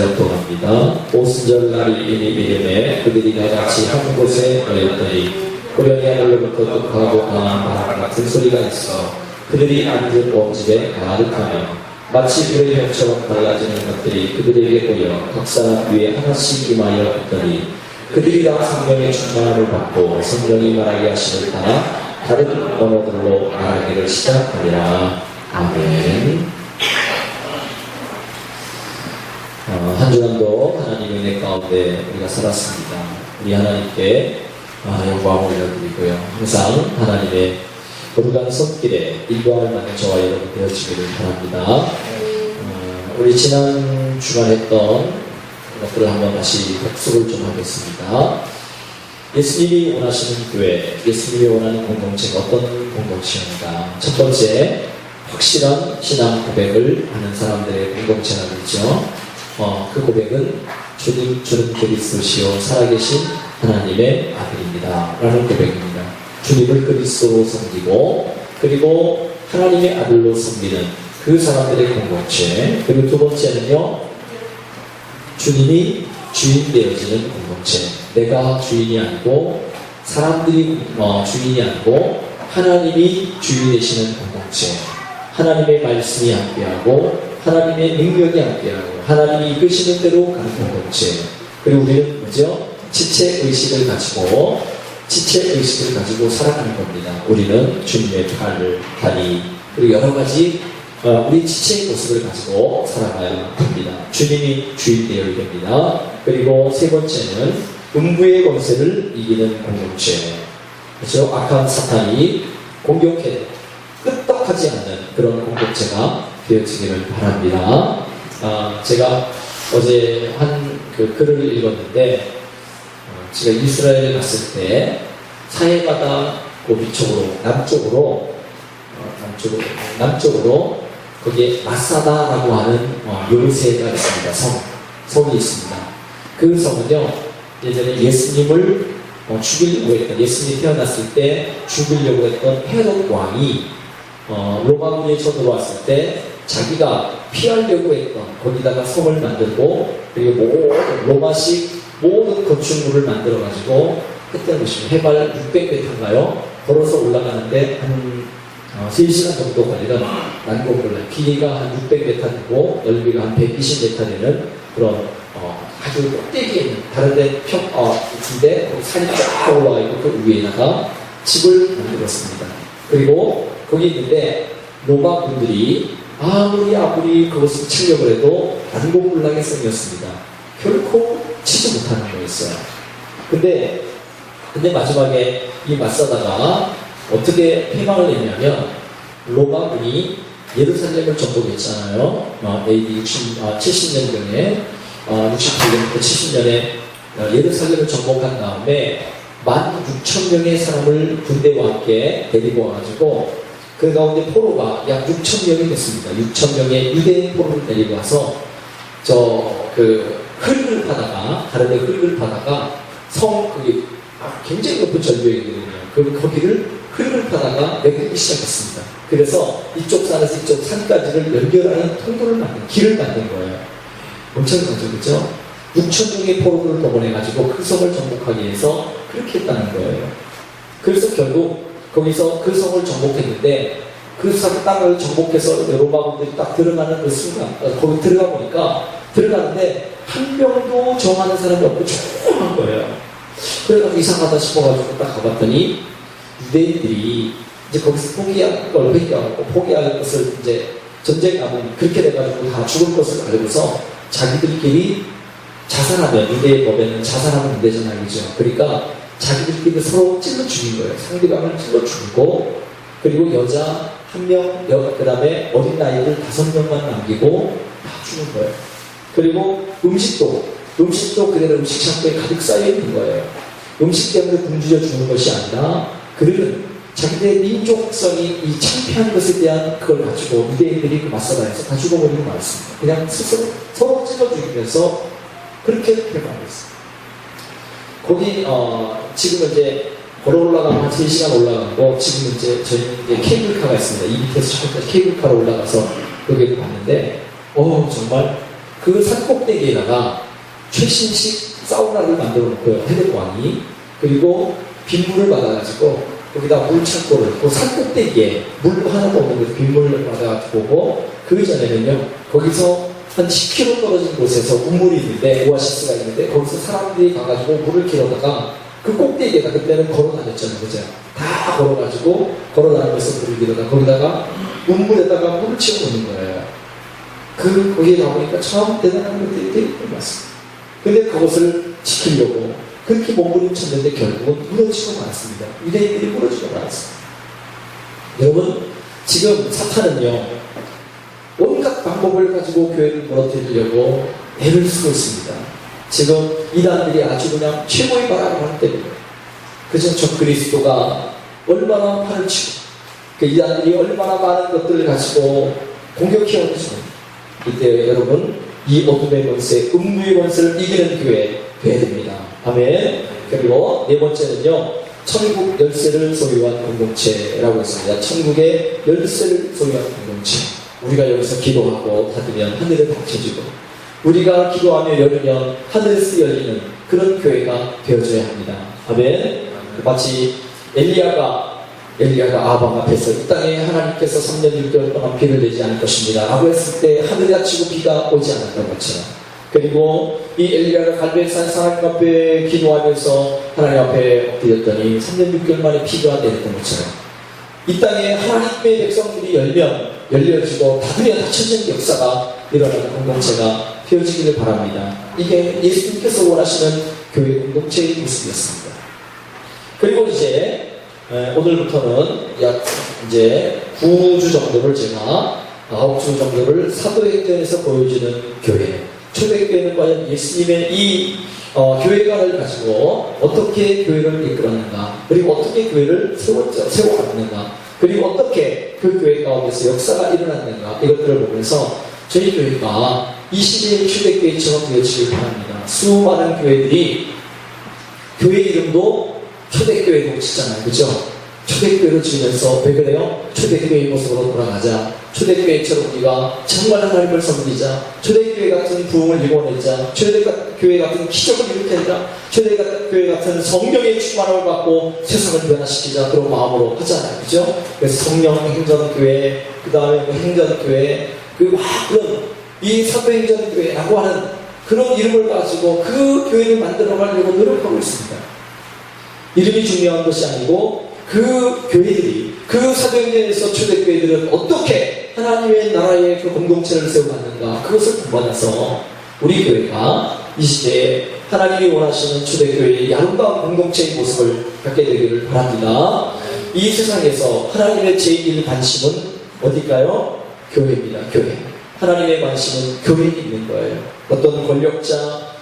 역동합니다. 오순절 날이 이미 이름에 그들이 다같이 한 곳에 모였더니 호련히 하늘로부터 독하고 강한 바람 같은 소리가 있어 그들이 앉은 온 집에 가득하며 마치 불의 형처럼 갈라지는 것들이 그들에게 보여 각 사람 위에 하나씩 임하여 있더니 그들이 다 성령의 충만함을 받고 성령이 말하게 하심을 따라 다른 언어들로 말하기를 시작하리라. 아멘. 한 주간도 하나님의 은혜 가운데 우리가 살았습니다. 우리 하나님께 영광을 올려드리고요. 항상 하나님의 거룩한 손길에 인도함을 받는 저와 여러분 되어지기를 바랍니다. 우리 지난 주간 했던 것들을 한번 다시 복습을 좀 하겠습니다. 예수님이 원하시는 교회, 예수님이 원하는 공동체가 어떤 공동체인가? 첫 번째, 확실한 신앙 고백을 하는 사람들의 공동체라고 했죠. 그 고백은 주님 주는 그리스도시요 살아계신 하나님의 아들입니다 라는 고백입니다. 주님을 그리스도로 섬기고 그리고 하나님의 아들로 섬기는 그 사람들의 공동체. 그리고 두 번째는요, 주님이 주인 되어지는 공동체. 내가 주인이 아니고 사람들이 주인이 아니고 하나님이 주인 되시는 공동체. 하나님의 말씀이 함께하고 하나님의 능력이 함께하고 하나님이 이끄시는 대로 가는 공동체. 그리고 우리는 뭐죠? 지체의식을 가지고 살아가는 겁니다. 우리는 주님의 다리 그리고 여러 가지 우리 지체의 모습을 가지고 살아가야 됩니다. 주님이 주인 되어야 됩니다. 그리고 세 번째는 음부의 권세를 이기는 공동체. 그렇죠? 악한 사탄이 공격해 끄떡하지 않는 그런 공동체가 되어지기를 바랍니다. 제가 어제 한 그 글을 읽었는데, 제가 이스라엘에 갔을 때 사해바다 그 위쪽으로 남쪽으로 거기에 마사다라고 하는 요새가 있습니다. 성이 있습니다. 그 성은요, 예전에 예수님을 죽이려고 했던, 예수님이 태어났을 때 죽이려고 했던 헤롯 왕이 로마군이 쳐들어왔을 때 자기가 피하려고 했던 거기다가 성을 만들고 그리고 모든 로마식 모든 건축물을 만들어가지고 했던 것입니다. 해발 600m인가요? 걸어서 올라가는데 한 3시간 정도 걸리는 난공불락, 길이가 한 600m 되고 넓이가 한 120m 되는 그런 아주 꼭대기에 있는 다른데 있는데 산이 쫙 올라가 있고 그 위에다가 집을 만들었습니다. 그리고 거기 있는데 로마 군들이 아무리 그것을 치려고 해도 난공불락의 성이었습니다. 결코 치지 못하는 거였어요. 근데 마지막에 이 마사다가 어떻게 패망을 했냐면, 로마군이 예루살렘을 정복했잖아요. AD 70년경에 68년부터 70년에 예루살렘을 정복한 다음에 16,000명의 사람을 군대와 함께 데리고 와가지고 그 가운데 포로가 약 6,000명이 됐습니다. 6,000명의 유대인 포로를 데리고 와서 흙을 파다가 다른데 흙을 파다가 거기 굉장히 높은 절벽이거든요. 거기를 흙을 파다가 내리기 시작했습니다. 그래서 이쪽 산에서 이쪽 산까지를 연결하는 통로를 길을 만든 거예요. 엄청나죠, 그렇죠? 6,000명의 포로를 동원해가지고 그 성을 정복하기 위해서 그렇게 했다는 거예요. 그래서 결국 거기서 그 성을 정복했는데 그 땅을 정복해서 로마군들이 딱 들어가는 그 순간 거기 들어가는데 한 명도 정하는 사람이 없고 조용한 거예요. 그래서 이상하다 싶어가지고 딱 가봤더니 유대인들이 이제 거기서 포기할 것을 이제 전쟁하면 그렇게 돼가지고 다 죽을 것을 알고서 자기들끼리 자살하면, 유대의 법에는 자살하면 안 되잖아요, 그죠? 그러니까 자기들끼리 서로 찔러 죽인 거예요. 상대방을 찔러 죽이고, 그리고 여자 1명, 그 다음에 어린 아이들 5명만 남기고 다 죽은 거예요. 그리고 음식도 그대로 음식 창고에 가득 쌓여 있는 거예요. 음식 때문에 굶주려 죽는 것이 아니라 그들은 자기들의 민족성이 이 창피한 것에 대한 그걸 가지고 유대인들이 그 마사다에서 다 죽어버리고 말았습니다. 그냥 스스로 서로 찔러 죽이면서 그렇게 해버렸어요. 거기 지금 이제 걸어 올라가면 한 3시간 올라가고, 지금 이제 저희는 이제 케이블카가 있습니다. 이 밑에서 저기까지 케이블카로 올라가서 거기를 봤는데 정말 그 산꼭대기에다가 최신식 사우나를 만들어 놓고요. 해대광이. 그리고 빗물을 받아가지고 거기다 물창고를 그 산꼭대기에 물 하나도 없는 곳에 빗물을 받아가지고 그 전에는요 거기서 한 10km 떨어진 곳에서 우물이 있는데 오아시스가 있는데 거기서 사람들이 가가지고 물을 길어다가 그 꼭대기에다 그때는 걸어 다녔잖아요. 그죠? 다 걸어가지고 걸어 다니면서 물을 길어다 거기다가 우물에다가 물을 채워놓는 거예요. 거기에 가보니까 참 대단한 것들이 되게 많습니다. 근데 그것을 지키려고 그렇게 몸부림쳤는데 결국은 무너지고 말았습니다. 유대인들이 무너지고 말았습니다. 여러분, 지금 사탄은요, 온갖 방법을 가지고 교회를 무너뜨리려고 애를 쓰고 있습니다. 지금 이단들이 아주 그냥 최고의 바람을 하기 때문에. 그저 저 그리스도가 얼마나 팔을 치고, 그 이단들이 얼마나 많은 것들을 가지고 공격해오는지. 이때 여러분, 이 어둠의 권세, 음부의 권세를 이기는 교회 되어야 됩니다. 아멘. 그리고 네 번째는요, 천국 열쇠를 소유한 공동체라고 했습니다. 천국의 열쇠를 소유한 공동체. 우리가 여기서 기도하고 닫으면 하늘에 닫혀지고, 우리가 기도하며 열으면 하늘에서 열리는 그런 교회가 되어져야 합니다. 아멘. 마치 엘리야가 아방 앞에서 이 땅에 하나님께서 3년 6개월 동안 비를 내지 않을 것입니다 라고 했을 때 하늘이 닫히고 비가 오지 않았던 것처럼, 그리고 이 엘리야가 갈멜산 하나님 앞에 기도하면서 하나님 앞에 엎드렸더니 3년 6개월 만에 비가 내렸던 것처럼 이 땅에 하나님의 백성들이 열려지고 닫으면 닫혀지는 역사가 일어나는 공동체가 되어지기를 바랍니다. 이게 예수님께서 원하시는 교회 공동체의 모습이었습니다. 그리고 이제 오늘부터는 약 이제 9주 정도를 제가 9주 정도를 사도행전에서 보여주는 교회. 초대교회는 과연 예수님의 이 교회관을 가지고 어떻게 교회를 이끌었는가, 그리고 어떻게 교회를 세워갔는가, 그리고 어떻게 그 교회 가운데서 역사가 일어났는가, 이것들을 보면서 저희 교회가 이 시대의 초대교회처럼 되어지길 바랍니다. 수많은 교회들이 교회 이름도 초대교회로 짓잖아요. 그죠? 초대교회로 지으면서 왜 그래요? 초대교회의 모습으로 돌아가자. 초대교회처럼 우리가 정말 하나님을 섬기자. 초대교회 같은 부흥을 이루어내자. 초대교회 같은 기적을 일으켜내자. 초대교회 같은 성령의 충만함을 받고 세상을 변화시키자. 그런 마음으로 하잖아요. 그죠? 그래서 성령 행전교회, 그 다음에 행전교회, 그런 이 사도행전교회라고 하는 그런 이름을 가지고 그 교회를 만들어 가려고 노력하고 있습니다. 이름이 중요한 것이 아니고 그 교회들이, 그 사도행전에서 초대교회들은 어떻게 하나님의 나라의 그 공동체를 세워갔는가, 그것을 본받아서 우리 교회가 이 시대에 하나님이 원하시는 초대교회의 아름다운 공동체의 모습을 갖게 되기를 바랍니다. 이 세상에서 하나님의 제1 관심은 어딜까요? 교회입니다. 교회. 하나님의 관심은 교회에 있는 거예요. 어떤 권력자,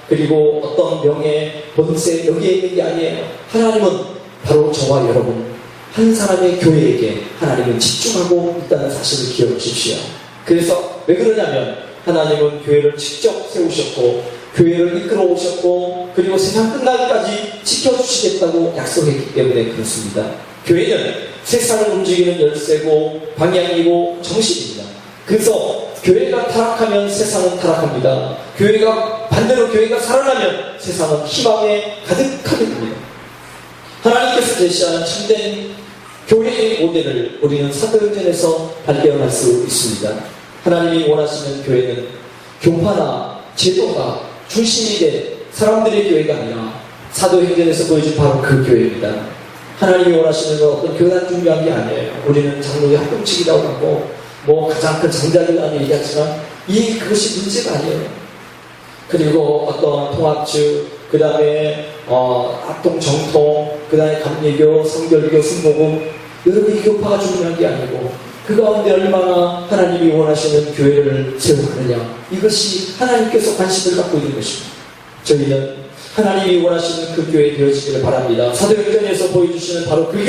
그리고 어떤 명예, 본세, 여기에 있는 게 아니에요. 하나님은 바로 저와 여러분 한 사람의 교회에게 하나님은 집중하고 있다는 사실을 기억하십시오. 그래서 왜 그러냐면 하나님은 교회를 직접 세우셨고 교회를 이끌어 오셨고 그리고 세상 끝나기까지 지켜주시겠다고 약속했기 때문에 그렇습니다. 교회는 세상을 움직이는 열쇠고 방향이고 정신입니다. 그래서 교회가 타락하면 세상은 타락합니다. 반대로 교회가 살아나면 세상은 희망에 가득하게 됩니다. 하나님께서 제시하는 참된 교회의 모델을 우리는 사도행전에서 발견할 수 있습니다. 하나님이 원하시는 교회는 교파나 제도가 중심이 된 사람들의 교회가 아니라 사도행전에서 보여준 바로 그 교회입니다. 하나님이 원하시는 건 어떤 교단 중요한 게 아니에요. 우리는 장로의 합동측이라고 하고 가장 큰 장작이라고 얘기하지만 그것이 문제가 아니에요. 그리고 어떤 통합측, 그 다음에 합동 정통, 그 다음에 감리교, 성결교, 순복음, 여러분 이 교파가 중요한 게 아니고 그 가운데 얼마나 하나님이 원하시는 교회를 세워가느냐, 이것이 하나님께서 관심을 갖고 있는 것입니다. 저희는 하나님이 원하시는 그 교회 되어지기를 바랍니다. 사도행전에서 보여주시는 바로 그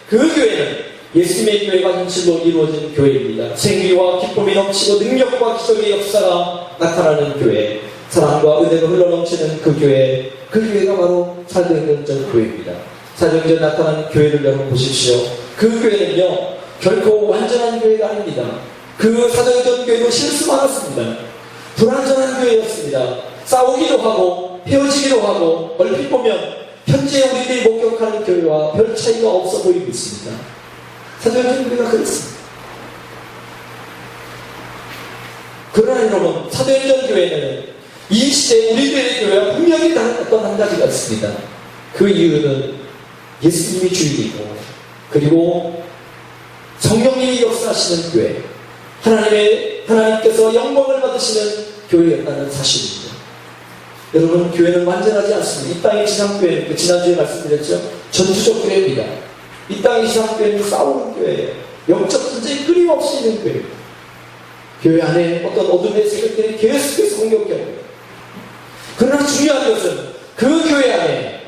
교회는 예수님의 교회가 현실로 이루어진 교회입니다. 생기와 기쁨이 넘치고 능력과 기적의 역사가 나타나는 교회, 사랑과 은혜가 흘러넘치는 그 교회가 바로 사도행전 교회입니다. 사도행전 나타나는 교회를 여러분 보십시오. 그 교회는요 결코 완전한 교회가 아닙니다. 그 사도행전 교회도 실수 많았습니다. 불완전한 교회였습니다. 싸우기도 하고 헤어지기도 하고 얼핏 보면 현재 우리들이 목격하는 교회와 별 차이가 없어 보이고 있습니다. 사도행전 교회가 그렇습니다. 그러나 여러분, 사도행전 교회는 이 시대 우리들의 교회와 분명히 다른 어떤 한 가지가 있습니다. 그 이유는 예수님이 주인이고, 그리고 성령님이 역사하시는 교회, 하나님께서 영광을 받으시는 교회였다는 사실입니다. 여러분, 교회는 완전하지 않습니다. 이 땅의 지상교회는, 지난주에 말씀드렸죠? 전투적 교회입니다. 이 땅의 지상교회는 싸우는 교회예요. 영적 전쟁이 끊임없이 있는 교회예요. 교회 안에 어떤 어둠의 세력들이 계속해서 공격해요. 그러나 중요한 것은 그 교회 안에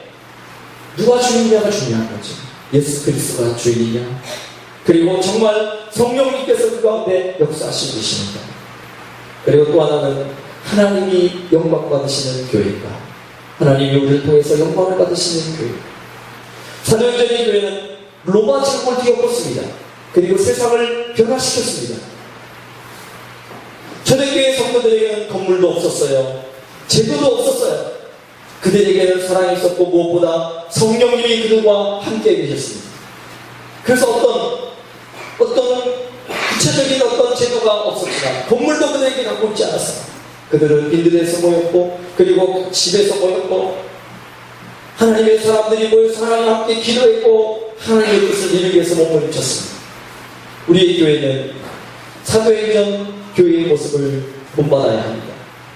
누가 주인이냐가 중요한 거죠. 예수 그리스도가 주인이냐, 그리고 정말 성령님께서 그 가운데 역사하시고 계시는가, 그리고 또 하나는 하나님이 영광 받으시는 교회인가, 하나님이 우리를 통해서 영광을 받으시는 교회. 사도행전의 교회는 로마 제국을 뒤엎었습니다. 그리고 세상을 변화시켰습니다. 초대교회 성도들에게는 건물도 없었어요. 제도도 없었어요. 그들에게는 사랑이 있었고 무엇보다 성령님이 그들과 함께 계셨습니다. 그래서 어떤 구체적인 어떤 제도가 없었지만 건물도 그들에게 갖고 있지 않았어요. 그들은 빈들에서 모였고, 그리고 집에서 모였고, 하나님의 사람들이 모여서 하나님과 함께 기도했고, 하나님의 뜻을 이루기 위해서 몸을 쳤습니다. 우리의 교회는 사도행전 교회의 모습을 본받아야 합니다.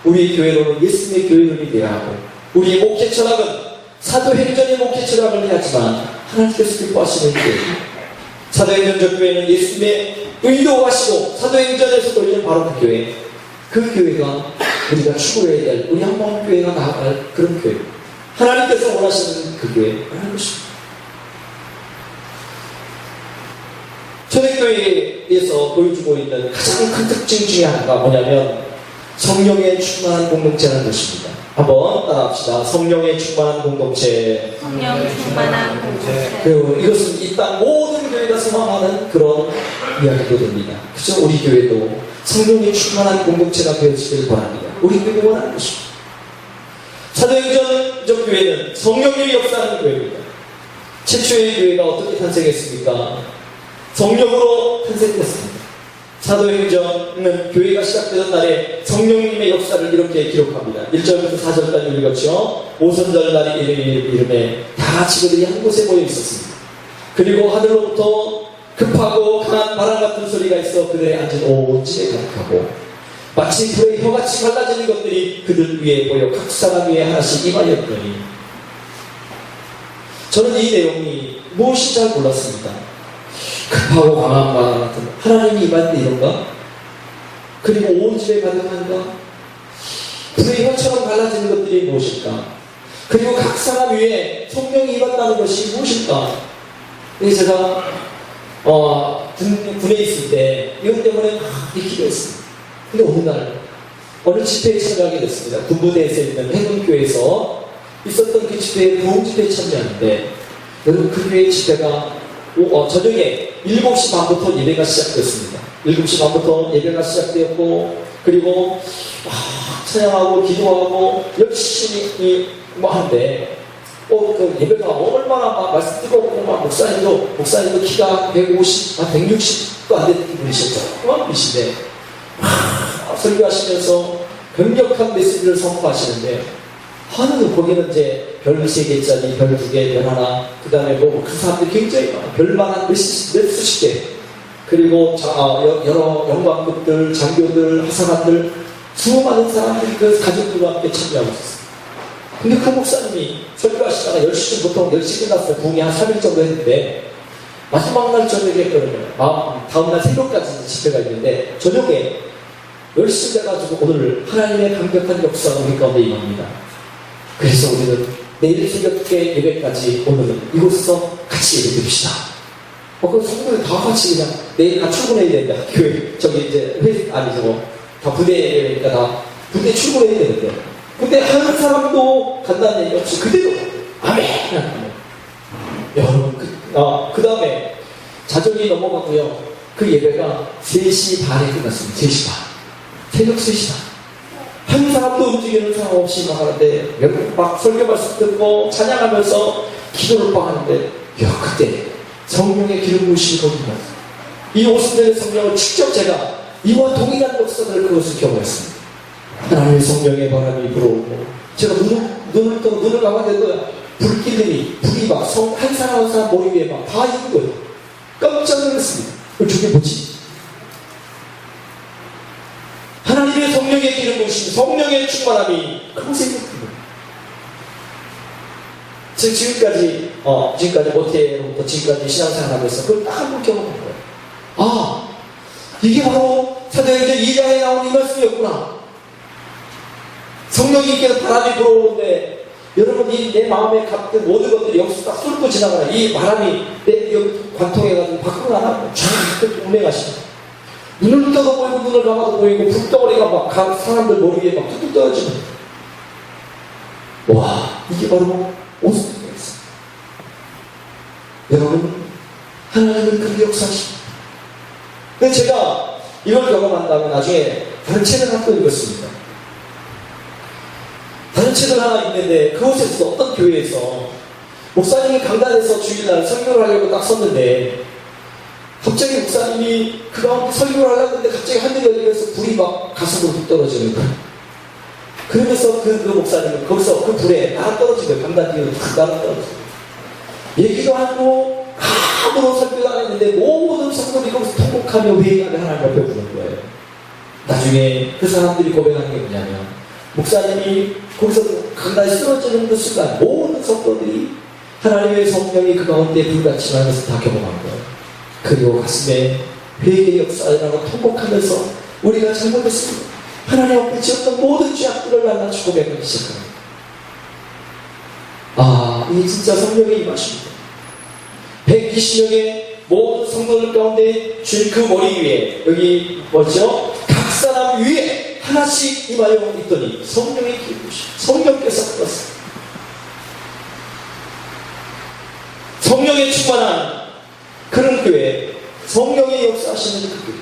우리의 교회로는 예수님의 교회론이 되어야 하고, 우리의 목회 철학은 사도행전의 목회 철학을 해야지만 하나님께서 기뻐하시는 교회. 사도행전적 교회는 예수님의 의도하시고 사도행전에서 돌리는 바로 그 교회. 그 교회가 우리가 추구해야 될, 우리 한마음교회가 나아갈 그런 교회, 하나님께서 원하시는 그 교회라는 것입니다. 초대교회에서 보여주고 있는 가장 큰 특징 중에 하나가 뭐냐면 성령의 충만한 공동체라는 것입니다. 한번 따라합시다. 성령의 충만한 공동체. 성령의 충만한 공동체. 그리고 이것은 이 땅 모든 교회가 소망하는 그런 이야기도 됩니다. 그죠? 우리 교회도 성령의 충만한 공동체가 되어지길 바랍니다. 우리 교회가 원하는 것입니다. 사도행전적 교회는 성령님이 역사하는 교회입니다. 최초의 교회가 어떻게 탄생했습니까? 성령으로 탄생됐습니다. 사도행전은 교회가 시작되던 날에 성령님의 역사를 이렇게 기록합니다. 1절부터 4절까지 읽었죠. 오순절 날이 이름에 다 지구들이 한 곳에 모여 있었습니다. 그리고 하늘로부터 급하고 강한 바람 같은 소리가 있어 그들의 앉은 온 집에 가득하고, 마치 불의 혀같이 갈라지는 것들이 그들 위에 보여 각 사람 위에 하나씩 임하였더니, 저는 이 내용이 무엇인지 잘 몰랐습니다. 급하고 강한 바람 같은, 하나님이 임하는데 이런가? 그리고 온 집에 가득한가? 불의 혀처럼 갈라지는 것들이 무엇일까? 그리고 각 사람 위에 성령이 임한다는 것이 무엇일까? 제가 군에 있을 때 이것 때문에 막 기도했습니다. 근데 어느 날 어느 집회에 참여하게 됐습니다. 군부대에서 있는 해군교회에서 있었던 그 집회에 부흥집회에 참여하는데, 여러분 그 교회 집회가 저녁에 7시 반부터 예배가 시작됐습니다. 7시 반부터 예배가 시작되었고, 그리고 찬양하고 기도하고 열심히 하는데, 그 예배가 얼마나 말씀 뜨겁고, 목사님도 키가 150, 160도 안 되는 분이셨죠. 그런 분이신데, 설교하시면서 강력한 메시지를 선포하시는데, 거기는 이제 별 3개짜리, 별 2개, 별 하나, 그 다음에 그 사람들이 굉장히 많아. 별만 한 몇수십 개. 그리고 여러 영광급들, 장교들, 하사관들, 수많은 사람들이 그 가족들과 함께 참여하고 있었어요. 근데 그 목사님이 설교하시다가 10시부터 10시 끝났어요. 부흥이 한 3일 정도 했는데, 마지막 날 저녁에 했거든요. 다음날 새벽까지 집회가 있는데, 저녁에 10시 돼가지고 오늘 하나님의 강력한 역사가 우리 가운데 임합니다. 그래서 우리는 내일 새벽에 예배까지 오늘은 이곳에서 같이 예배 드립시다. 그 성도들 다 같이 그냥 내일 다 출근해야 된다. 교회, 다 부대 예배니까 다 부대 출근해야 되는데. 근데 한 사람도 간다는 얘기 없이 그대로 아멘! 여러분, 그 다음에 자정이 넘어가고요. 그 예배가 3시 반에 끝났습니다. 3시 반. 새벽 3시 반. 한 사람도 움직이는 사람 없이 나가는데 막 설교 말씀 듣고 찬양하면서 기도를 막 하는데 그때 성령의 기름 부으심이 거기가 이 오순절의 성령을 직접 제가 이와 동일한 역사를 그것을 경험했습니다. 하나님의 성령의 바람이 불어오고 제가 눈을 감았는데 불이 막 한 사람 한 사람 머리 위에 막 다 있는 거예요. 깜짝 놀랐습니다. 저게 뭐지? 하나님의 성령의 기름 부으심, 성령의 충만함이 그곳에 있는 거예요. 지금까지 모태로부터 지금까지 신앙생활 하면서 그걸 딱 한 번 경험한 거예요. 아, 이게 바로 사도행전 2장에 나온 이 말씀이었구나. 성령님께서 바람이 불어오는데 여러분 내 마음에 갖던 모든 것들이 여기서 딱 쏠고 지나가라. 이 바람이 내 관통해가지고 밖으로 나가면 쫙 운행하시고 눈을 떠도 보이고 눈을 감아도 보이고 불덩어리가 막 사람들 머리 위에 막 뚝뚝 떨어지고 와, 이게 바로 오순절이었어요. 여러분, 하나님은 그렇게 역사하십니다. 근데 제가 이걸 경험한 다음에 나중에 다른 책을 한 권 읽었습니다. 다른 책을 하나 읽는데 그곳에서 어떤 교회에서 목사님이 강단에서 주일날 설교를 하려고 딱 섰는데 갑자기 목사님이 그 가운데 설교를 하려고 했는데 갑자기 하늘이 열리면서 불이 막 가슴으로 뚝 떨어지는 거예요. 그러면서 그 목사님은 거기서 그 불에 날아 떨어지고요. 강단 뒤로 탁 날아 떨어지고요. 얘기도 하고 아무런 설교도 안 했는데 모든 성도들이 거기서 통곡하며 회개하며 하나님 옆에 부른 거예요. 나중에 그 사람들이 고백하는 게 뭐냐면 목사님이 거기서 강단에 쓰러지는 그 순간 모든 성도들이 하나님의 성령이 그 가운데 불같이 나면서 다 경험한 거예요. 그리고 가슴에 회개의 역사라고 통곡하면서 우리가 잘못했습니다. 하나님 앞에 지었던 모든 죄악들을 낱낱이 고백하기 시작합니다. 아, 이게 진짜 성령의 임하십니다. 120명의 모든 성도들 가운데 주인 그 머리 위에 여기 뭐죠? 각 사람 위에 하나씩 임하여 있더니 성령의 기름부심, 성령께서 그었습니다. 성령의 충만한 그런 교회, 성령의 역사하시는 그 교회.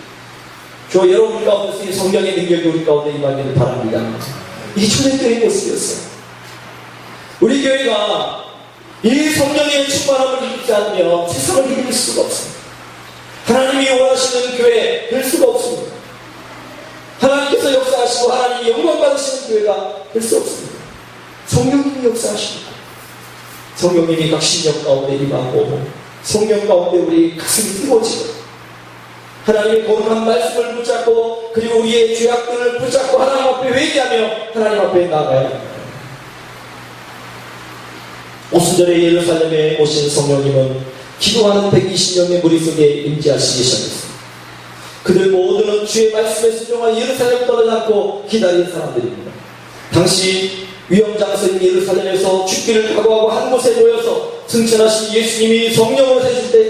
저 여러분 가운데 성령의 능력이 우리 가운데 임하기를 바랍니다. 이 초대교회의 모습이었어요. 우리 교회가 이 성령의 충만함을 이루지 않으면 세상을 이길 수가 없습니다. 하나님이 원하시는 교회 될 수가 없습니다. 하나님께서 역사하시고 하나님이 영광 받으시는 교회가 될 수 없습니다. 성령님이 역사하십니다. 성령님이 각 신령 가운데 임하고 성령 가운데 우리 가슴이 뜨거워지고 하나님의 거룩한 말씀을 붙잡고 그리고 우리의 죄악들을 붙잡고 하나님 앞에 회개하며 하나님 앞에 나아가야 합니다. 오순절에 예루살렘에 오신 성령님은 기도하는 120명의 무리 속에 임재하시기 시작했습니다. 그들 모두는 주의 말씀에 순종한 예루살렘 떠나지 않고 기다린 사람들입니다. 당시 위험장소인 예루살렘에서 죽기를 각오하고 한 곳에 모여서 승천하신 예수님이 성령을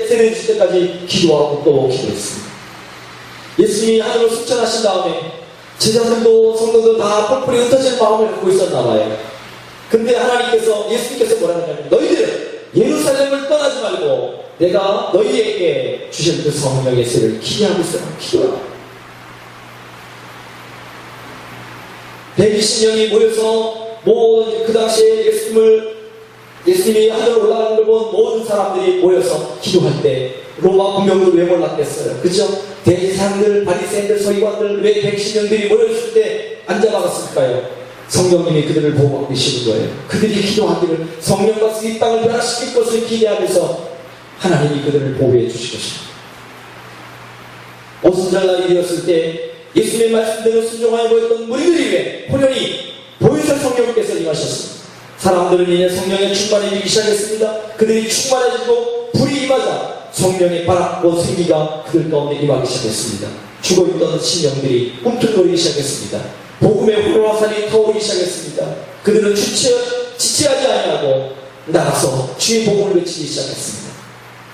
세례주실 때까지 기도하고 또 기도했습니다. 예수님이 하늘로 승천하신 다음에 제자들도 성도들 다 뿔뿔이 흩어질 마음을 갖고 있었나 봐요. 근데 예수님께서 뭐라 하냐면 너희들은 예루살렘을 떠나지 말고 내가 너희에게 주신 그 성령의 세를 기대하고 있어라. 기도하라. 120명이 모여서 그 당시에 예수님이 하늘로 올라가는 걸 본 모든 사람들이 모여서 기도할 때 로마 군병들 왜 몰랐겠어요? 그죠? 대제사장들, 바리새인들, 서기관들 왜 110명들이 모였을 때 앉아막았을까요? 성령님이 그들을 보호하고 계시는 거예요. 그들이 기도하기를 성령과 이 땅을 변화시킬 것을 기대하면서 하나님이 그들을 보호해 주실 것입니다. 오순절날이 되었을 때 예수님의 말씀대로 순종하여 보였던 무리들 위해 호련히 보혜사 성령께서 임하셨습니다. 사람들은 이제 성령에 충만해지기 시작했습니다. 그들이 충만해지고 불이 임하자 성령의 바람과 생기가 그들 가운데 임하기 시작했습니다. 죽어있던 신령들이 꿈틀거리기 시작했습니다. 복음의 호로라산이 타오르기 시작했습니다. 그들은 지체하지 아니하고 나가서 주의 복음을 외치기 시작했습니다.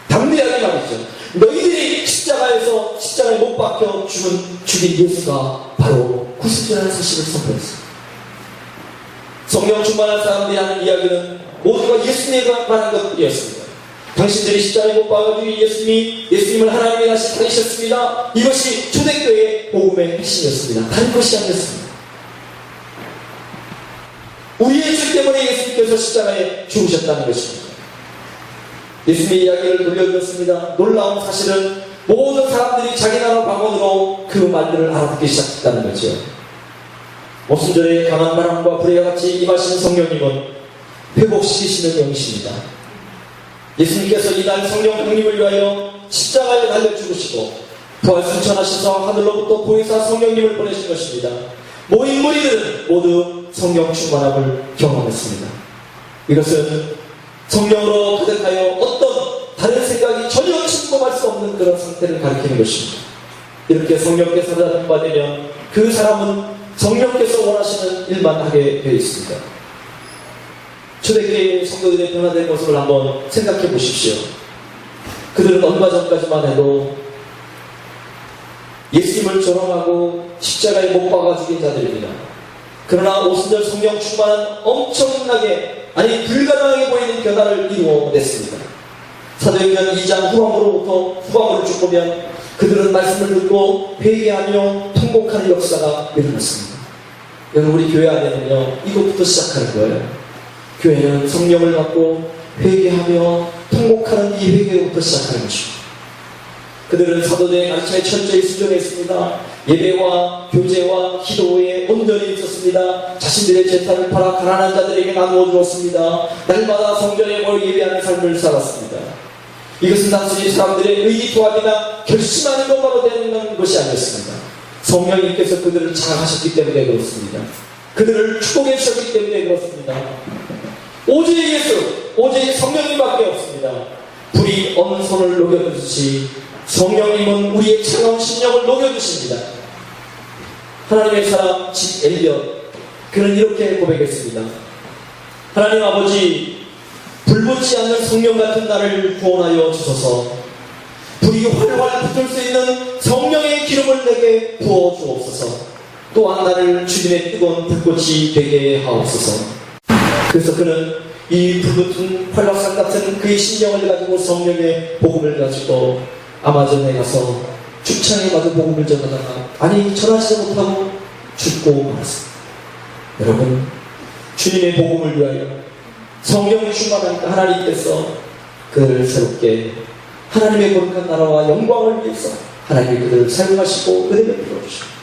담대하게 말이죠. 너희들이 십자가에 못 박혀 죽인 예수가 바로 구속주라는 사실을 선포했습니다. 성령 충만한 사람들이 하는 이야기는 모두가 예수님에 관한 것들이었습니다. 당신들이 십자가에 못 박아 죽인 예수님을 하나님이 다시 살리셨습니다. 이것이 초대교회의 복음의 핵심이었습니다. 다른 것이 아니었습니다. 우리의 죄 때문에 예수님께서 십자가에 죽으셨다는 것입니다. 예수님의 이야기를 돌려드렸습니다. 놀라운 사실은 모든 사람들이 자기 나라 방언으로 그 말들을 알아듣기 시작했다는 거죠. 오순절에 강한 바람과 불의 같이 임하시는 성령님은 회복시키시는 영이십니다. 예수님께서 이날 성령 강림을 위하여 십자가에 달려 죽으시고 부활 승천하셔서 하늘로부터 보혜사 성령님을 보내신 것입니다. 모인 무리들은 모두 성령 충만함을 경험했습니다. 이것은 성령으로 가득하여 어떤 다른 생각이 전혀 침범할 수 없는 그런 상태를 가리키는 것입니다. 이렇게 성령께서 받으면 그 사람은 성령께서 원하시는 일만 하게 되어 있습니다. 초대교회 성도들의 변화된 모습을 한번 생각해 보십시오. 그들은 얼마 전까지만 해도 예수님을 조롱하고 십자가에 못 박아 죽인 자들입니다. 그러나 오순절 성령 충만한 엄청나게 불가능하게 보이는 변화를 이루어냈습니다. 사도행전 2장 후반부를 쭉 보면 그들은 말씀을 듣고 회개하며 통곡하는 역사가 일어났습니다. 여러분, 우리 교회 안에는요, 이것부터 시작하는 거예요. 교회는 성령을 받고 회개하며 통곡하는 이 회개로부터 시작하는 것입니다. 그들은 사도들의 가르침에 철저히 수정했습니다. 예배와 교제와 기도에 온전히 있었습니다. 자신들의 재산을 팔아 가난한 자들에게 나누어 주었습니다. 날마다 성전에 모여 예배하는 삶을 살았습니다. 이것은 단순히 사람들의 의기투합이나 결심하는 것만으로 되는 것이 아니었습니다. 성령님께서 그들을 자각하셨기 때문에 그렇습니다. 그들을 축복해 주셨기 때문에 그렇습니다. 오직 예수, 오직 성령님밖에 없습니다. 불이 어느 손을 녹여주듯이 성령님은 우리의 차가운 심령을 녹여주십니다. 하나님의 사람 집 엘리엇, 그는 이렇게 고백했습니다. 하나님 아버지, 불붙지 않는 성령 같은 나를 구원하여 주소서. 불이 활활 붙을 수 있는 성령의 기름을 내게 부어 주옵소서. 또한 나를 주님의 뜨거운 불꽃이 되게 하옵소서. 그래서 그는 이 불붙은 활락산 같은 그의 심령을 가지고 성령의 복음을 가지고 아마존에 가서 죽창에 맞아 복음을 전하다가 전하지도 못하고 죽고 말았습니다. 여러분, 주님의 복음을 위하여 성령을 충만하니까 하나님께서 그들을 새롭게 하나님의 거룩한 나라와 영광을 위해서 하나님이 그들을 사용하시고 은혜를 베풀어주십니다.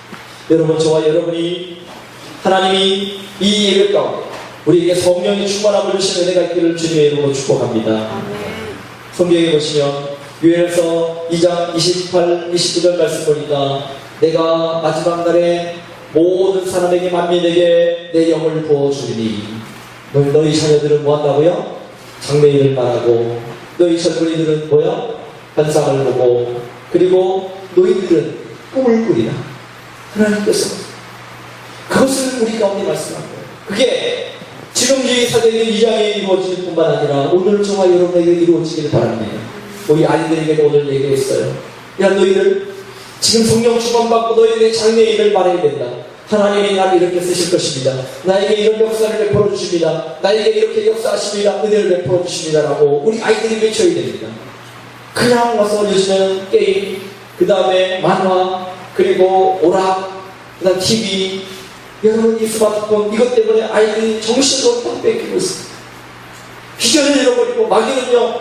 여러분, 저와 여러분이 하나님이 이 예배 가운데 우리에게 성령의 충만함을 주신 은혜가 있기를 주님의 이름으로 축복합니다. 성경에 보시면 요엘서 2장 28, 29절 말씀 보니까 내가 마지막 날에 모든 사람에게 만민에게 내 영을 부어주리니 너희 자녀들은 뭐한다고요? 장래일을 말하고 너희 젊은이들은 뭐야? 환상을 보고 그리고 너희들은 꿈을 꾸리라. 하나님께서 그것을 우리 가운데 말씀한 거예요. 그게 지금 이 사도행전 2장에 이루어질 뿐만 아니라 오늘 저와 여러분에게 이루어지기를 바랍니다. 우리 아이들에게도 오늘 얘기했어요. 야, 너희들 지금 성령 충만받고 너희들의 장래일을 말해야 된다. 하나님이 나를 이렇게 쓰실 것입니다. 나에게 이런 역사를 베풀어 주십니다. 나에게 이렇게 역사하십니다. 은혜를 베풀어 주십니다. 라고 우리 아이들이 외쳐야 됩니다. 그냥 와서 요즘에는 게임, 그 다음에 만화, 그리고 오락, 그 다음 TV, 여러분 이 스마트폰 이것 때문에 아이들이 정신으로 딱 뺏기고 있습니다. 비전을 잃어버리고 마귀는요,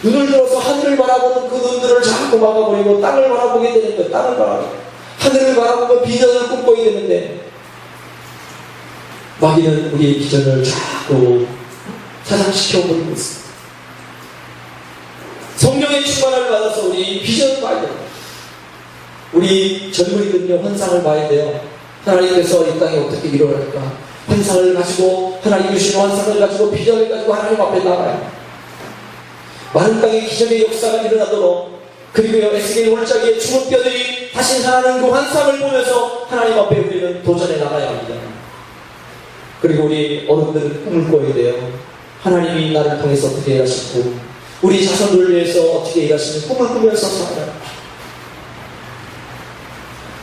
눈을 들어서 하늘을 바라보는 그 눈들을 자꾸 막아버리고 땅을 바라보게 되는 거예요. 땅을 바라보고 하늘을 바라보면 비전을 꿈꾸게 되는데 마귀는 우리의 비전을 자꾸 사장시켜버리고 있습니다. 성령의 충만함을 받아서 우리 비전을 봐야 돼요. 우리 젊은이들은요, 환상을 봐야 돼요. 하나님께서 이 땅에 어떻게 일어날까? 환상을 가지고 하나님 주신 환상을 가지고 비전을 가지고 하나님 앞에 나가요. 많은 땅에 기적의 역사가 일어나도록, 그리고 에스겔 골짜기에 죽은 뼈들이 다시 살아나는 그 환상을 보면서 하나님 앞에 우리는 도전해 나가야 합니다. 그리고 우리 어른들은 꿈을 꿔야 돼요. 하나님이 나를 통해서 어떻게 일하시고 우리 자손들을 위해서 어떻게 일하시는 꿈을 꾸면서 살아요.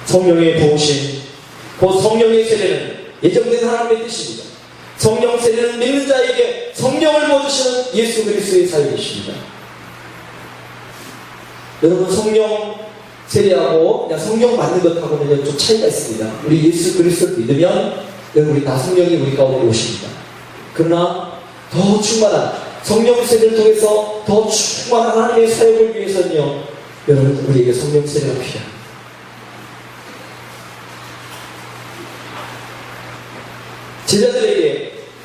성령의 부으심, 그 성령의 세례는 예정된 하나님의 뜻입니다. 성령 세례는 믿는 자에게 성령을 부어주시는 예수 그리스도의 사역이십니다. 여러분, 성령 세례하고 그냥 성령 받는 것하고는 좀 차이가 있습니다. 우리 예수 그리스도를 믿으면 여러분, 우리 다 성령이 우리 가운데 오십니다. 그러나 더 충만한 성령 세례를 통해서 더 충만한 하나님의 사역을 위해서는요, 여러분, 우리에게 성령 세례가 필요합니다.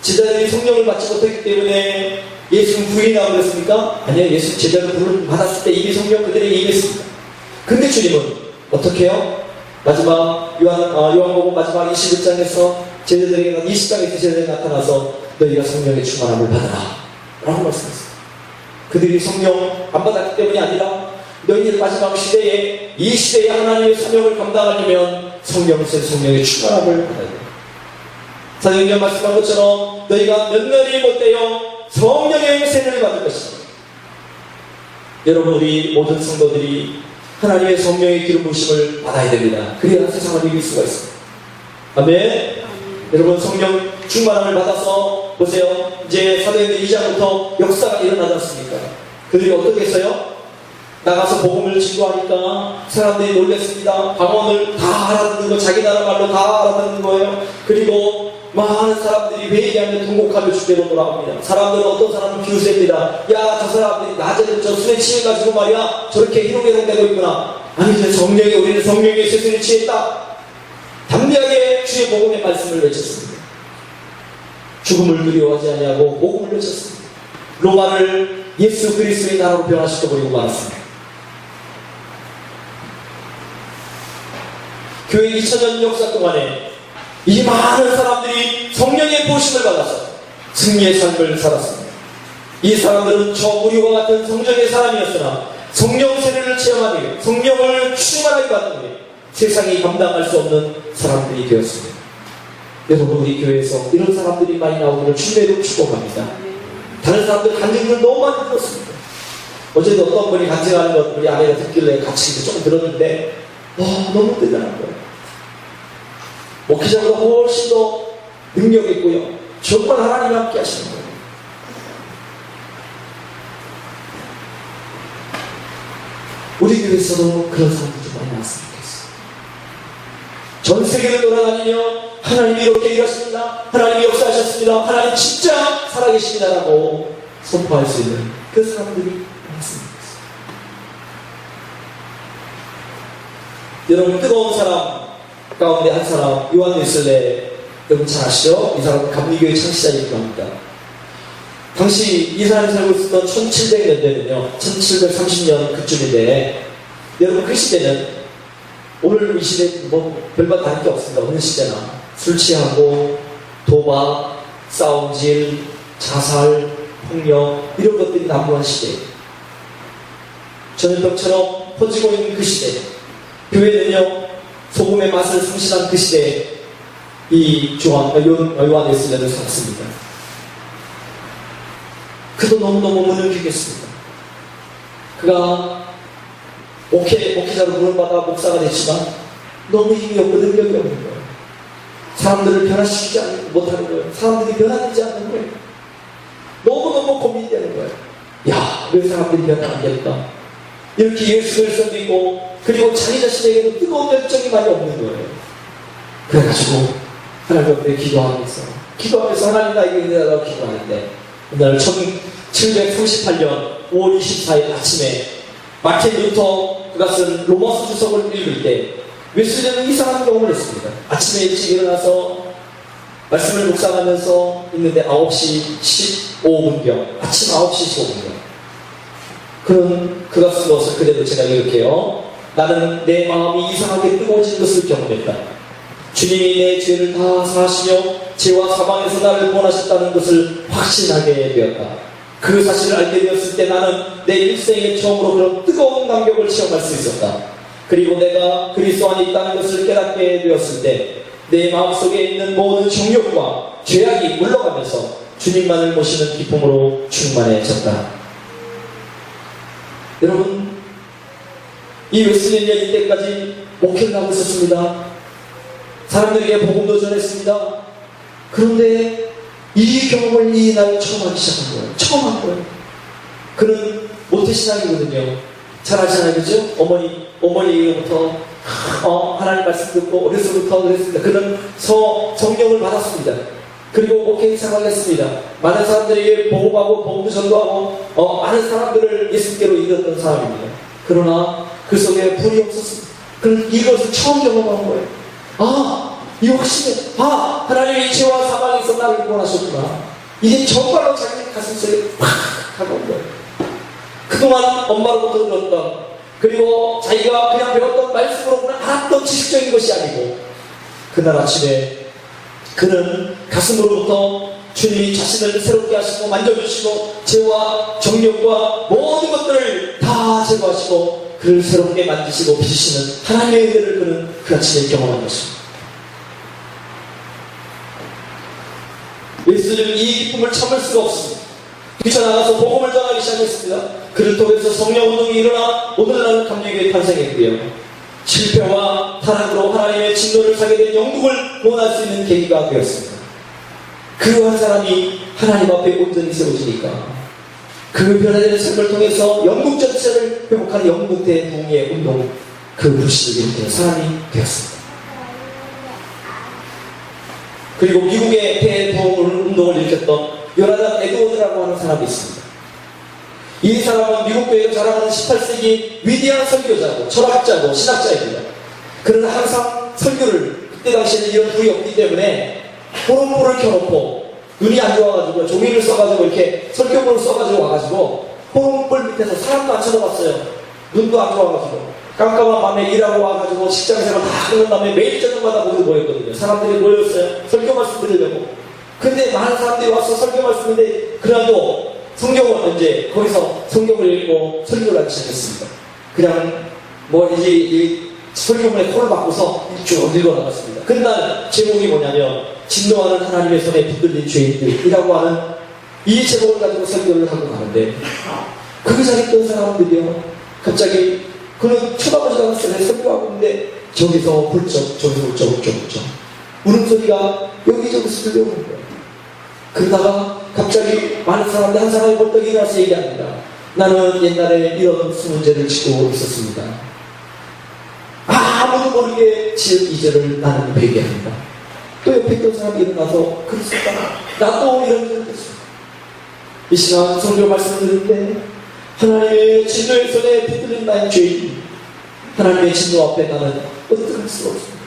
제자들이 성령을 받지 못했기 때문에 예수는 부인하고 그랬습니까? 아니요, 예수 제자들 부름을 받았을 때 이미 성령 그들에게 임했습니다. 근데 주님은 어떻게 해요? 마지막 요한복음 마지막 21장에서 제자들에게 20장에서 제자들에게 나타나서 너희가 성령의 충만함을 받아라 라고 말씀했어요. 그들이 성령 안 받았기 때문이 아니라 너희들 마지막 시대에 이 시대에 하나님의 사명을 감당하려면 성령의 충만함을 받아야 돼요. 사도행전 말씀한 것처럼 너희가 몇 년이 못되어 성령의 세례를 받을 것입니다. 여러분, 우리 모든 성도들이 하나님의 성령의 기름 부으심을 받아야 됩니다. 그래야 세상을 이길 수가 있습니다. 아멘. 여러분, 성령 충만함을 받아서 보세요. 이제 사도행전 2장부터 역사가 일어나지 않습니까? 그들이 어떻게 했어요? 나가서 복음을 증거하니까 사람들이 놀랐습니다. 방언을 다 알아듣는 거, 자기 나라 말로 다 알아듣는 거예요. 그리고 많은 사람들이 회개하며 통곡하며 주께로 돌아옵니다. 사람들은 어떤 사람은 비웃습니다. 야, 저 사람들이 낮에는 저 술에 취해가지고 말이야 저렇게 희롱희롱대고 있구나. 아니, 우리는 성령의 세술에 취했다. 담대하게 주의 복음의 말씀을 외쳤습니다. 죽음을 두려워하지 아니하고 복음을 외쳤습니다. 로마를 예수 그리스도의 나라로 변화시켜버리고 말았습니다. 교회 2000년 역사 동안에 이 많은 사람들이 성령의 부으심을 받아서 승리의 삶을 살았습니다. 이 사람들은 저 우리와 같은 성전의 사람이었으나 성령 세례를 체험하니 성령을 충만하게 받은 후에 세상이 감당할 수 없는 사람들이 되었습니다. 여러분, 우리 교회에서 이런 사람들이 많이 나오기를 주님으로 축복합니다. 다른 사람들 간증을 너무 많이 들었습니다. 어제도 어떤 분이 간증하는 것 우리 아내가 듣길래 같이 조금 들었는데 너무 대단한 거예요. 목회자보다 훨씬 더 능력 있고요, 정말 하나님이 함께 하시는 거예요. 우리 교회에서도 그런 사람들 좀 많이 나왔으면 좋겠어요. 전 세계를 돌아다니며 하나님이 이렇게 일하십니다, 하나님이 역사하셨습니다, 하나님 진짜 살아계십니다라고 선포할 수 있는 그 사람들이 많았으면 좋겠어요. 여러분, 뜨거운 사람 가운데 한 사람, 요한 웨슬레, 여러분 잘 아시죠? 이 사람은 감리교의 창시자이기도 합니다. 당시 이 사람이 살고 있었던 1700년대는요 1730년 그쯤인데, 여러분 그 시대는 오늘 이 시대 별반 다를 게 없습니다. 어느 시대나 술 취하고 도박, 싸움질, 자살, 폭력 이런 것들이 난무한 시대, 전염병처럼 퍼지고 있는 그 시대, 교회는요 소금의 맛을 상실한 그 시대에 이 요한 웨슬레를 살았습니다. 그도 너무너무 무능했겠습니다. 그가 목회자로 부름받아 목사가 됐지만 너무 힘이 없고 능력이 없는 거예요. 사람들을 변화시키지 못하는 거예요. 사람들이 변화되지 않는 거예요. 너무너무 고민되는 거예요. 야, 왜 사람들이 변화 안 될까? 이렇게 예수를 섬기고, 그리고 자기 자신에게도 뜨거운 열정이 많이 없는 거예요. 그래가지고 하나님 앞에 기도하면서 하나님 나에게 은혜라고 기도하는데, 오늘 1738년 5월 24일 아침에 마틴 루터 그가 쓴 로마서 주석을 읽을 때 웨슬레는 이상한 경험을 했습니다. 아침에 일찍 일어나서 말씀을 묵상하면서 있는데 9시 15분경, 아침 9시 15분경, 그가 쓴 것을 그대로 제가 이렇게요. 나는 내 마음이 이상하게 뜨거워진 것을 경험했다. 주님이 내 죄를 다 사하시며 죄와 사망에서 나를 구원하셨다는 것을 확신하게 되었다. 그 사실을 알게 되었을 때 나는 내 일생에 처음으로 그런 뜨거운 감격을 체험할 수 있었다. 그리고 내가 그리스도 안에 있다는 것을 깨닫게 되었을 때 내 마음속에 있는 모든 정욕과 죄악이 물러가면서 주님만을 모시는 기쁨으로 충만해졌다. 여러분, 이 웨슬레는 이때까지 목회를 하고 있었습니다. 사람들에게 복음도 전했습니다. 그런데 이 경험을 이 날 처음 하기 시작한 거예요. 처음 한 거예요. 그는 모태신앙이거든요. 잘 아시잖아요, 그죠? 어머니로부터 하나님 말씀 듣고 어려서부터 그랬습니다. 그는 성령을 받았습니다. 그리고 목회 생활을 했습니다. 많은 사람들에게 보호하고 복음도 전도하고 많은 사람들을 예수께로 이끌었던 사람입니다. 그러나 그 속에 불이 없었습니다. 그는 이것을 처음 경험한 거예요. 이 확신에 하나님의 죄와 사망에서 나를 구원하셨구나. 이게 정말로 자기 가슴속에 팍 다가온 거예요. 그동안 엄마로부터 들었던, 그리고 자기가 그냥 배웠던 말씀으로는 알았던 지식적인 것이 아니고, 그날 아침에 그는 가슴으로부터 주님이 자신을 새롭게 하시고 만져주시고 죄와 정욕과 모든 것들을 다 제거하시고 그를 새롭게 만드시고 빚으시는 하나님의 은혜를 그는 그 아침에 경험한 것입니다. 예수님은 이 기쁨을 참을 수가 없습니다. 뛰쳐나가서 복음을 전하기 시작했습니다. 그를 통해서 성령운동이 일어나 오늘날은 감리교회 탄생했고요. 실패와 타락으로 하나님의 진노를 사게 된 영국을 구원할 수 있는 계기가 되었습니다. 그 한 사람이 하나님 앞에 온전히 세워지니까 그 변화되는 삶을 통해서 영국 전체를 회복하는 영국 대동의 운동, 그 불씨를 일으키는 사람이 되었습니다. 그리고 미국의 대동운동을 일으켰던 요나단 에드워드라고 하는 사람이 있습니다. 이 사람은 미국 교회가 자랑하는 18세기 위대한 설교자고 철학자고 신학자입니다. 그는 항상 설교를, 그때 당시에는 이런 불이 없기 때문에 호롱불을 켜놓고 눈이 안 좋아가지고 종이를 써가지고 이렇게 설교문을 써가지고 와가지고 호롱불 밑에서 사람도 안 쳐다봤어요. 눈도 안 좋아가지고 깜깜한 밤에 일하고 와가지고 직장생활 다 끝난 다음에 매일 저녁마다 모두 모였거든요. 사람들이 모였어요. 설교 말씀 들으려고. 근데 많은 사람들이 와서 설교 말씀인데 그날도 성경을 이제 거기서 성경을 읽고 설교를 하기 시작했습니다. 그냥 이 설교문에 코를 박고서 쭉 읽어나갔습니다. 그날 제목이 뭐냐면 진노하는 하나님의 손에 붙들린 죄인들이라고 하는 이 제목을 가지고 설교를 하고 가는데 그 자리에 있던 사람들이요 갑자기 그는 쳐다보지 않았어요. 설교하고 있는데 저기서 불쩍 저기서 불쩍 울음소리가 여기저기서 들려오는 거예요. 그러다가 갑자기 많은 사람들 한 사람이 벌떡 일어나서 얘기합니다. 나는 옛날에 이런 수문제를 지고 있었습니다. 아무도 모르게 지은 이 죄를 나는 회개합니다. 또 옆에 있던 사람이 일어나서 그렇습니다. 나도 이런 죄를 했습니다. 이 시간 성경 말씀을 들을 때 하나님의 진노의 손에 붙들린 나의 죄인, 하나님의 진노 앞에 나는 어떻게 할 수가 없습니다.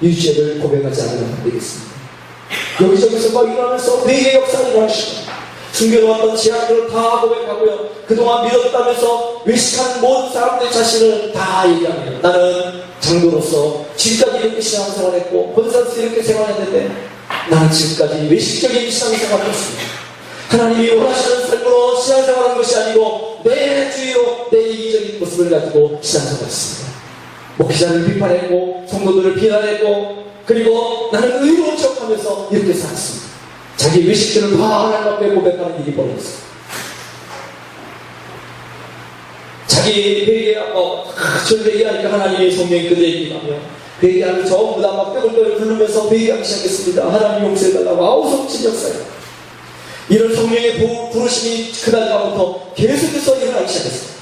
이 죄를 고백하지 않으면 안 되겠습니다. 여기저기서 막 일어나면서 회개의 역사를 일어나시고 숨겨놓았던 죄악들을 다 고백하고요. 그동안 믿었다면서 외식한 모든 사람들 자신을 다 얘기합니다. 나는 장로로서 지금까지 이렇게 신앙생활을 했고 본산에서 이렇게 생활했는데 나는 지금까지 외식적인 신앙생활을 했습니다. 하나님이 원하시는 삶으로 신앙생활하는 것이 아니고 내 주의로 내 이기적인 모습을 가지고 신앙생활을 했습니다. 목회자를 비판했고 성도들을 비난했고 그리고 나는 의로운 척하면서 이렇게 살았습니다. 자기 외식들을 다 하나님 앞에 고백하는 일이 벌어졌습니다. 자기 회개하고 전 회개하니까 하나님의 성령이 그들에게 임하며 회개하면 전부 다 막 뼈를 부르면서 회개하기 시작했습니다. 하나님 용서해달라고 아우성친 역사예요. 이런 성령의 부르심이 그날부터 계속해서 일어나기 시작했습니다.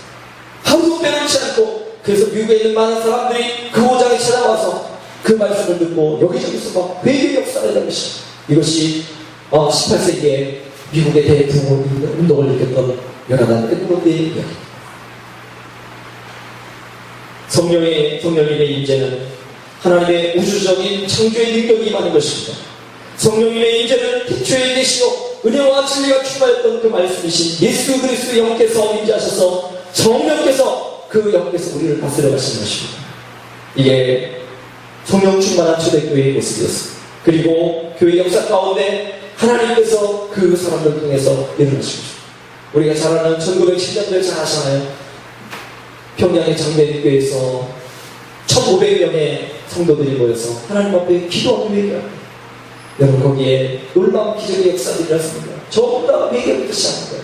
하루도 빼놓지 않고 그래서 미국에 있는 많은 사람들이 그 오장에 찾아와서 그 말씀을 듣고 여기저기서 막 회개의 역사를 하는 것입니다. 이것이 18세기에 미국의 대부흥운동을 일으켰던 요나단 에드워드의 이야기입니다. 성령님의 임재는 하나님의 우주적인 창조의 능력이 임하는 것입니다. 성령님의 임재는 태초에 계시고 은혜와 진리가 충만했던 그 말씀이신 예수 그리스도 영께서 임재하셔서 성령께서 그 영께서 우리를 다스려 가시는 것입니다. 이게 성령 충만한 초대교회의 모습이었습니다. 그리고 교회 역사 가운데 하나님께서 그 사람들 통해서 일어나시고 우리가 잘 아는 1910년도에 잘 아시나요? 평양의 장례교회에서 1500명의 성도들이 모여서 하나님 앞에 기도하고 회개합니다. 여러분 거기에 놀라운 기적의 역사들이 일어났습니다. 전부 다 회개부터 시작한 거예요.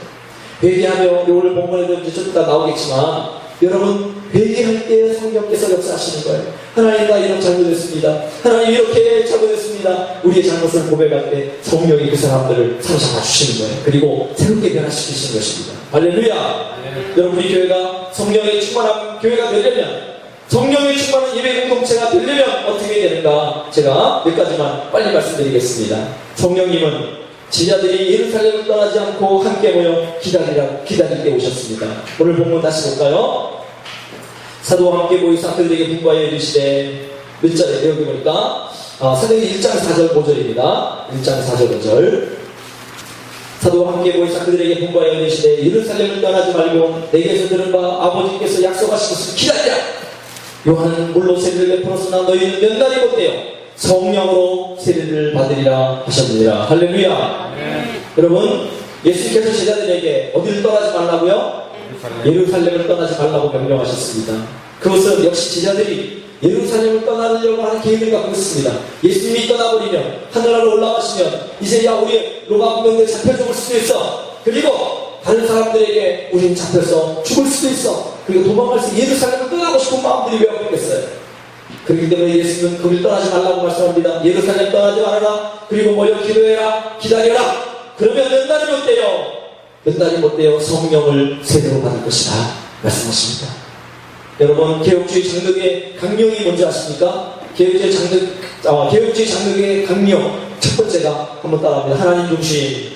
회개하며 오늘 본문에도 이제 좀 이따 나오겠지만 여러분 회개할 때 성령께서 역사하시는 거예요. 하나님 나 이런 잘못했습니다. 하나님 이렇게 잘못했습니다. 우리의 잘못을 고백할 때 성령이 그 사람들을 사로잡아 주시는 거예요. 그리고 새롭게 변화시키시는 것입니다. 할렐루야. 여러분 우리 교회가 성령의 충만한 교회가 되려면 성령의 충만한 예배 공동체가 되려면 어떻게 되는가 제가 몇 가지만 빨리 말씀드리겠습니다. 성령님은 제자들이 예루살렘을 떠나지 않고 함께 모여 기다리게 오셨습니다. 오늘 본문 다시 볼까요? 사도와 함께 모이사 그들에게 분부하여 이르시되 몇 절에 여기 보니까 사도행전 1장 4절 5절입니다. 1장 4절 5절 사도와 함께 모이사 그들에게 분부하여 이르시되 예루살렘을 떠나지 말고 내게서 들은 바 아버지께서 약속하신 것을 기다리라. 요한은 물로 세례를 베풀었으나 너희는 몇 날이 못되어 성령으로 세례를 받으리라 하셨느니라. 할렐루야. 네. 여러분 예수님께서 제자들에게 어디를 떠나지 말라고요? 예루살렘을 떠나지 말라고 명령하셨습니다. 그것은 역시 제자들이 예루살렘을 떠나려고 하는 계획을 갖고 있습니다. 예수님이 떠나버리면 하늘나라로 올라가시면 이제야 우리 로마 군병들에 잡혀 죽을 수도 있어. 그리고 다른 사람들에게 우리는 잡혀서 죽을 수도 있어. 그리고 도망갈 수 예루살렘을 떠나고 싶은 마음들이 왜 없겠어요? 그렇기 때문에 예수님은 거길 떠나지 말라고 말씀합니다. 예루살렘 떠나지 말아라. 그리고 모여 기도해라. 기다려라. 그러면 몇 날이 못 돼요. 몇 날이 못 돼요. 성령을 세례로 받을 것이다 말씀하십니다. 여러분 개혁주의 장벽의 강령이 뭔지 아십니까? 개혁주의 장벽의 강령 첫 번째가 한번 따라합니다. 하나님 중심,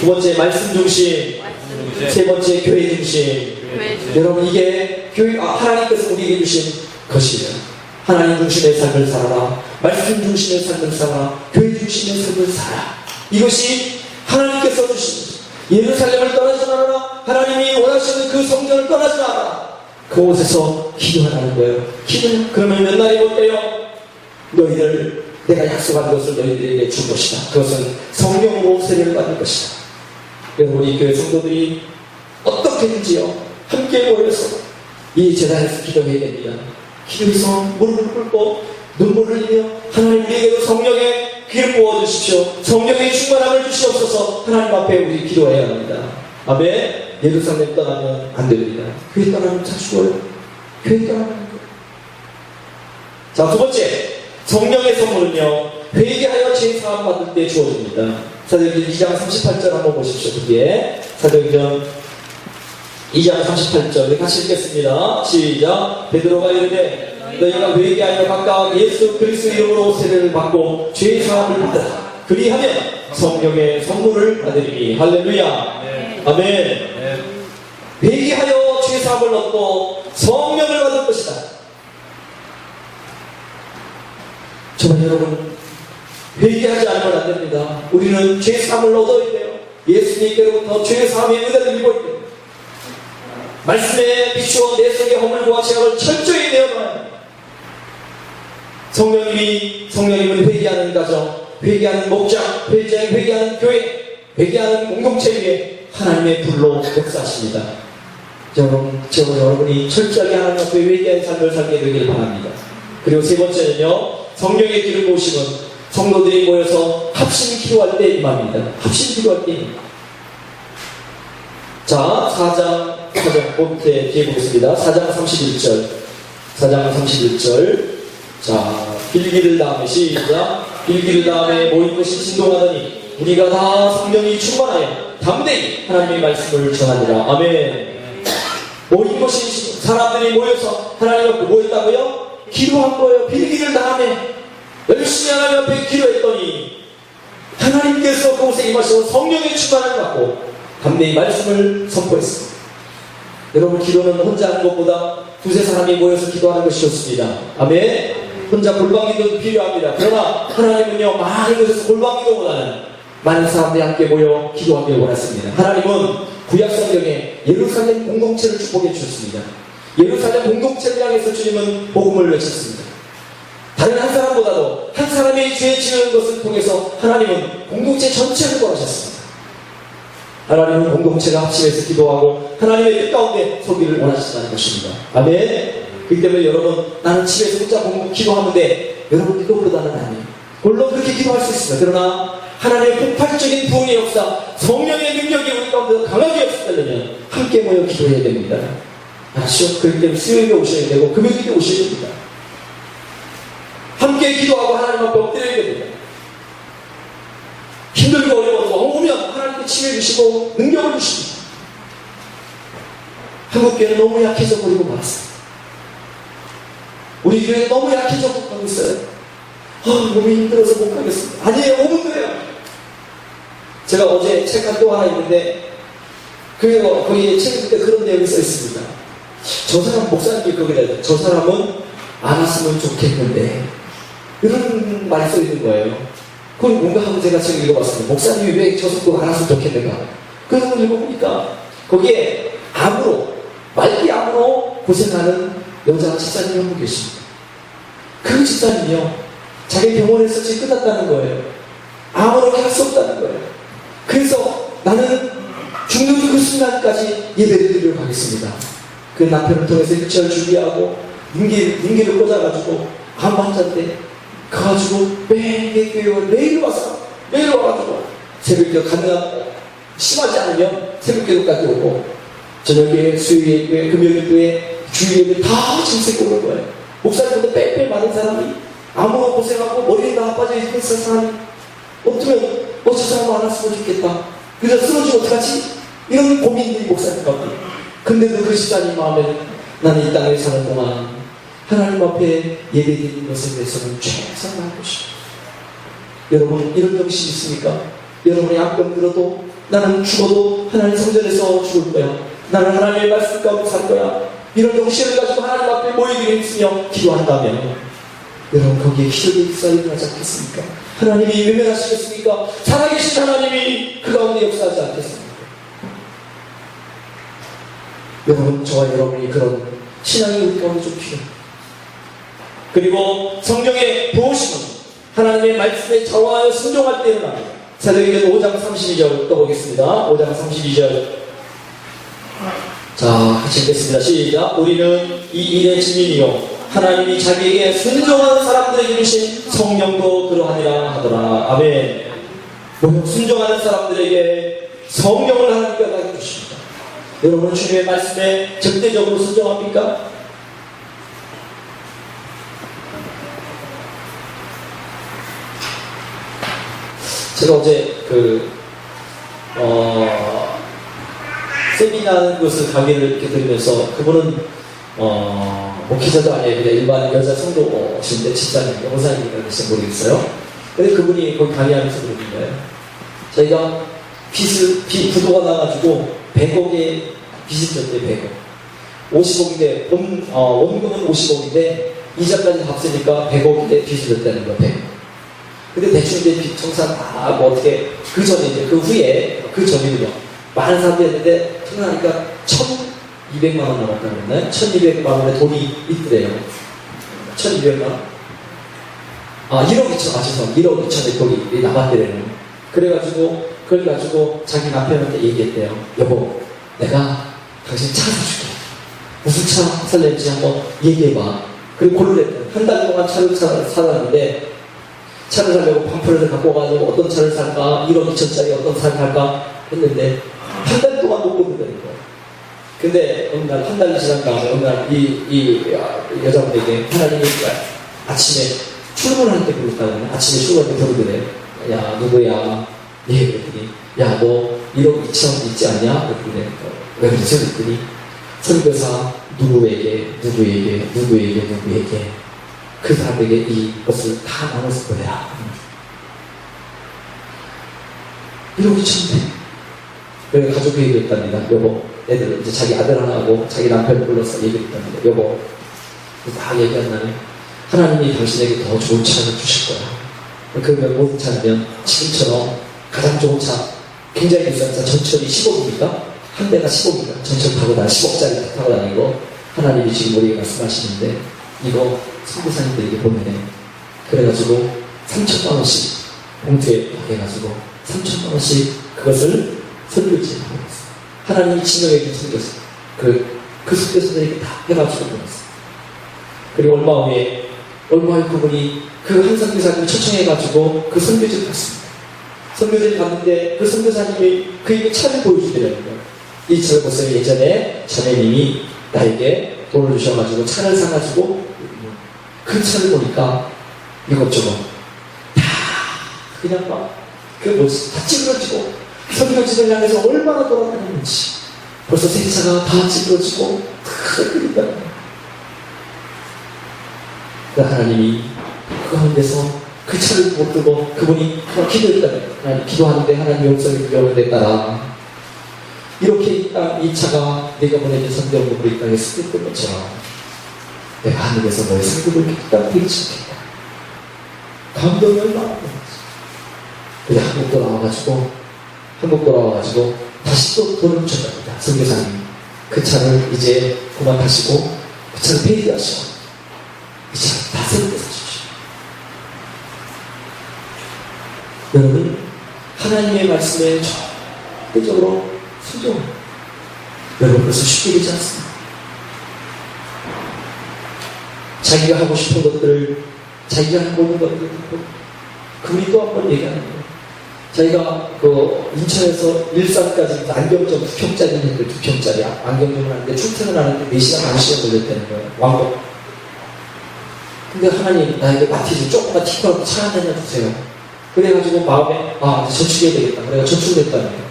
두 번째 말씀 중심, 세 번째 교회 중심. 여러분 이게 하나님께서 우리에게 주신 것이에요. 하나님 중심의 삶을 살아라. 말씀 중심의 삶을 살아라. 교회 중심의 삶을 살아라. 이것이 하나님께서 주신 것입니다. 예루살렘을 떠나지 말아라. 하나님이 원하시는 그 성전을 떠나지 말아라. 그곳에서 기도하라는 거예요. 기도해. 그러면 몇 날이 못 돼요? 너희들 내가 약속한 것을 너희들에게 줄 것이다. 그것은 성령으로 세례를 받을 것이다. 여러분 우리 교회 성도들이 어떻게든지요 함께 모여서 이 제단에서 기도해야 됩니다. 기도해서 무릎을 꿇고 눈물을 흘리며 하나님 우리에게도 성령의 귀를 부어주십시오. 성령의 충만함을 주시옵소서. 하나님 앞에 우리 기도해야 합니다. 아멘. 예루살렘 떠나면 안 됩니다. 교회 떠나면 다 죽어요. 교회 떠나면 안 돼요. 자, 두 번째 성령의 선물은요 회개하여 죄사함 받을 때 주어집니다. 사도행전 2장 38절 한번 보십시오. 그게 사도행전 2장 38절 같이 읽겠습니다. 시작. 베드로가 이르되 너희가 회개하여 각각 예수 그리스도 이름으로 세례를 받고 죄사함을 받으라. 그리하면 성령의 선물을 받으리니. 할렐루야. 네. 아멘. 네. 회개하여 죄사함을 얻고 성령을 받을 것이다. 정말 여러분 회개하지 않으면 안 됩니다. 우리는 죄사함을 얻어야 돼요. 예수님께로부터 죄사함의 은혜를 입어야 돼요. 말씀에 비추어 내 속의 허물과 죄악을 철저히 내어놔야 돼요. 성령님은 회개하는 가정, 회개하는 목장, 회개하는 교회, 회개하는 공동체 위에 하나님의 불로 역사하십니다. 여러분이 철저하게 하나님 앞에 회개하는 삶을 살게 되길 바랍니다. 그리고 세 번째는요, 성령의 기름 부으심은 성도들이 모여서 합심 기도할 때 임합니다. 합심 기도할 때 임합니다. 자, 4장 본때 뒤에 보겠습니다. 4장 31절. 4장 31절. 자, 빌기를 다음에 시작. 빌기를 다음에 모인 것이 진동하더니 우리가 다 성령이 충만하여 담대히 하나님의 말씀을 전하니라. 아멘. 모인 것이 사람들이 모여서 하나님 앞에 모였다고요? 기도한 거예요. 빌기를 다음에 열심히 하나님 앞에 기도했더니 하나님께서 그곳에 임하셔서 성령의 충만을 받고 담대히 말씀을 선포했습니다. 여러분 기도는 혼자 하는 것보다 두세 사람이 모여서 기도하는 것이 좋습니다. 아멘. 혼자 골방기도도 필요합니다. 그러나 하나님은요 많은 곳에서 골방기도보다는 많은 사람들이 함께 모여 기도하길 원했습니다. 하나님은 구약성경에 예루살렘 공동체를 축복해 주셨습니다. 예루살렘 공동체를 향해서 주님은 복음을 외쳤습니다. 다른 한 사람보다도 한 사람이 죄 지는 것을 통해서 하나님은 공동체 전체를 원하셨습니다. 하나님은 공동체가 합심해서 기도하고 하나님의 뜻 가운데 서기를 원하신다는 것입니다. 아멘. 그렇기 때문에 여러분 나는 집에서 혼자 기도하는데 여러분 이거보다는 아니에요. 물론 그렇게 기도할 수 있습니다. 그러나 하나님의 폭발적인 부흥의 역사 성령의 능력이 우리 가운데 강하게 역사되려면 함께 모여 기도해야 됩니다. 아시죠? 그렇기 때문에 수요일에 오셔야 되고 금요일에 오셔야 됩니다. 함께 기도하고 하나님 앞에 엎드려야 됩니다. 힘들고 어려워서 오면 하나님께 치유해 주시고 능력을 주십니다. 한국교회는 너무 약해져 버리고 말았습니다. 우리 교회 너무 약해져 가고 있어요. 몸이 힘들어서 못 가겠습니다. 아니에요, 오면 돼요. 제가 어제 책 또 하나 있는데 거기에 책 읽을 때 그런 내용이 써 있습니다. 저 사람 목사님이 거기다 저 사람은 안 왔으면 좋겠는데 이런 말이 써 있는 거예요. 그건 뭔가 하고 제가 책 읽어봤습니다. 목사님이 왜 저 사람 안 왔으면 좋겠는가. 그래서 읽어보니까 거기에 말기 암으로 고생하는 여자 집사님이 한 분 계십니다. 그 집사님이요, 자기 병원에서 지금 끝났다는 거예요. 암으로 할 수 없다는 거예요. 그래서 나는 죽는 그 순간까지 예배를 드리러 가겠습니다. 그 남편을 통해서 일절 준비하고 문기를 꽂아가지고 암 환자인데 가가지고 매일 와가지고 새벽기도 심하지 않으면 새벽기도까지 오고 저녁에 수요일에 금요일에 주일에 다 짐쓰고 오는 거예요. 목사님보다 빼빼 많은 사람이 암으로 고생하고 머리에 다 빠져 있는 사람이 어쩌면 저 사람 안 왔으면 좋겠다. 그래서 쓰러지면 어떡하지? 이런 고민이 목사님 같고. 근데도 그 집사님 마음에는 나는 이 땅에 사는 동안 하나님 앞에 예배드리는 것에 대해서는 최선을 하고 싶어. 여러분 이런 정신 있습니까? 여러분의 암병 들어도 나는 죽어도 하나님 성전에서 죽을 거야. 나는 하나님의 말씀 가운데 살 거야. 이런 정신을 가지고 하나님 앞에 모이기를 있으며 기도한다면 여러분 거기에 기적의 역사가 일어나지 않겠습니까? 하나님이 외면하시겠습니까? 살아계신 하나님이 그 가운데 역사하지 않겠습니까? 여러분 저와 여러분이 그런 신앙이 우리 가운데 좀 필요합니다. 그리고 성경의 부으심은 하나님의 말씀에 좌우하여 순종할 때 일어납니다. 사도행전 5장 32절 떠보겠습니다. 5장 32절 자, 같이 읽겠습니다. 시작. 우리는 이 일의 증인이요 하나님이 자기에게 순종하는 사람들에게 주신 성령도 그러하니라 하더라. 아멘. 순종하는 사람들에게 성령을 하나님께서 주십니다. 여러분은 주님의 말씀에 절대적으로 순종합니까? 제가 어제 세미나하는 것을 강의를 이렇게 들으면서 그분은 목회자도 아니에요. 그냥 일반 여자 성도신데 집사님, 영사님인가 그러실지 모르겠어요. 근데 그분이 거기 강의하면서 그러는 거예요. 저희가 부도가 나가지고 100억의 빚을 졌대요. 100억. 50억인데 원금은 50억인데 이자까지 합치니까 100억인데 빚을 졌다는 거예요. 100억. 근데 대충 이제 빚 청산 다 뭐 어떻게 그 후에 그 전이군요. 많은 사람들이 했는데 청산하니까 1,200만 원 남았다고 그랬나요? 1,200만 원의 돈이 있더래요. 1,200만 원? 1억 2천, 죄송합니다. 1억 2천의 돈이 남았더래요. 그래가지고 그걸 가지고 자기 남편한테 얘기했대요. 여보, 내가 당신 차 사줄게. 무슨 차 살랬지 한번 얘기해봐. 그리고 고르랬대요. 한 달 동안 차를 사놨는데 차를 사려고 팜플렛을 갖고 가지고 어떤 차를 살까, 1억 2천짜리 어떤 차를 살까 했는데 한 달 동안 못 고른다는 거예요. 근데 어느 날 한 달이 지난 다음에 어느 날 이 여자분에게 하나님이 아침에 출근할 때 부르다고 하면 아침에 출근할 때 부르더래. 야 누구야? 예 그랬더니 야 너 1억 2천 있지 않냐? 그랬더니 왜 그러지? 그랬더니 선교사 누구에게 그 사람에게 이것을 다 나눠서 보내라. 1억 2천인데 그래서 가족 얘기했답니다. 여보, 애들 이제 자기 아들 하나하고 자기 남편을 불러서 얘기했답니다. 여보, 다 얘기한 다음에 하나님이 당신에게 더 좋은 차를 주실 거야. 그러면 무슨 차냐면 지금처럼 가장 좋은 차, 굉장히 비싼 차, 전철이 10억입니까? 한 대가 10억입니까? 전철 타고 10억짜리 타고 다니고 하나님이 지금 우리에게 말씀하시는데 이거 선교사님들에게 보내네. 그래가지고 3,000만 원씩 봉투에 해가지고 3,000만 원씩 그것을 선교지에 보냈어. 하나님이 지명해 준 선교사. 그 선교사들에게 다 해가지고 보냈어. 그리고 얼마 후에 그분이 그 한 선교사님이 초청해가지고 그 선교지를 갔습니다. 선교지를 갔는데 그 선교사님이 그에게 차를 보여주더라는 거예요. 이 차를 보세요. 예전에 자매님이 나에게 돈을 주셔가지고 차를 사가지고 그 차를 보니까 이것저것 다 그냥 다 찌그러지고 선교지를 향해서 얼마나 돌아다녔는지 벌써 새 차가 다 찌그러지고 다 그린다는 거예요. 그 하나님이 그 가운데서 그 차를 못 들고 그분이 기도했다면 기도하는데 하나님 역사를 기도하는데 따라 이렇게 이 차가 내가 보내준 성경으로 이 땅에 스켰던 것처럼 내가 하늘에서 너의 성경을 딱 베리치겠다. 감동이 얼마나 많았지. 그래 한국 돌아와가지고 다시 또 돈을 붙였답니다. 선교사님 그 차를 이제 그만 타시고 그 차를 폐기하시고 이 차를 다 새롭게 사십시오. 여러분 하나님의 말씀에 절대적으로 순종합니다. 여러분 그래서 쉽게 되지 않습니다. 자기가 하고 싶은 것들을 자기가 하고 있는 것들을 그분이 또 한 번 얘기하는 거예요. 자기가 그 인천에서 일산까지 안경점 2평짜리 2평짜리 안경점을 하는데 출퇴근하는데 4시간 1시간 걸렸다는 거예요. 왕복. 근데 하나님 나에게 마티즈 조금만 팁하고 차 한 잔 주세요. 그래가지고 마음에 저축해야 되겠다. 그래가 저축했다는 거예요.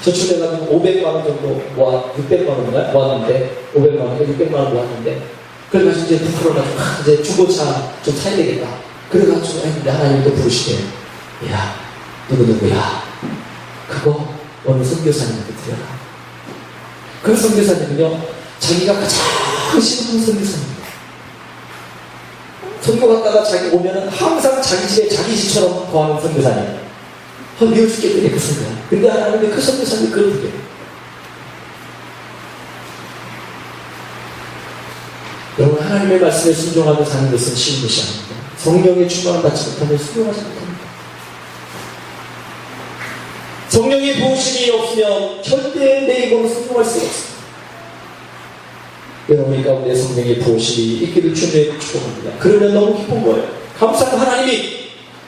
저축해가지고 500만원 정도 600만원인가 모았는데 500만원, 600만원 모았는데 그래가지고 이제 부풀어가지고 이제 중고차 좀 사야 되겠다. 그래가지고 근데 하나님이 또 부르시대요. 야 누구야 그거 어느 선교사님한테 드려라. 그 선교사님은요 자기가 가장 싫은 선교사님이에요. 선교 갔다가 자기 오면은 항상 자기 집에 자기 집처럼 거하는 선교사님. 미워 죽겠더니 그 선교. 근데 하나님이 그 선교사님이 그러더래요. 여러분 하나님의 말씀에 순종하며 사는 것은 쉬운 것이 아닙니다. 성령의 충만을 받지 못하면 순종하지 못합니다. 성령의 부으심이 없으면 절대 내 입으로 순종할 수가 없습니다. 여러분 이 가운데 성령의 부으심이 있기를 주님의 축복합니다. 그러면 너무 기쁜 거예요. 감사한 하나님이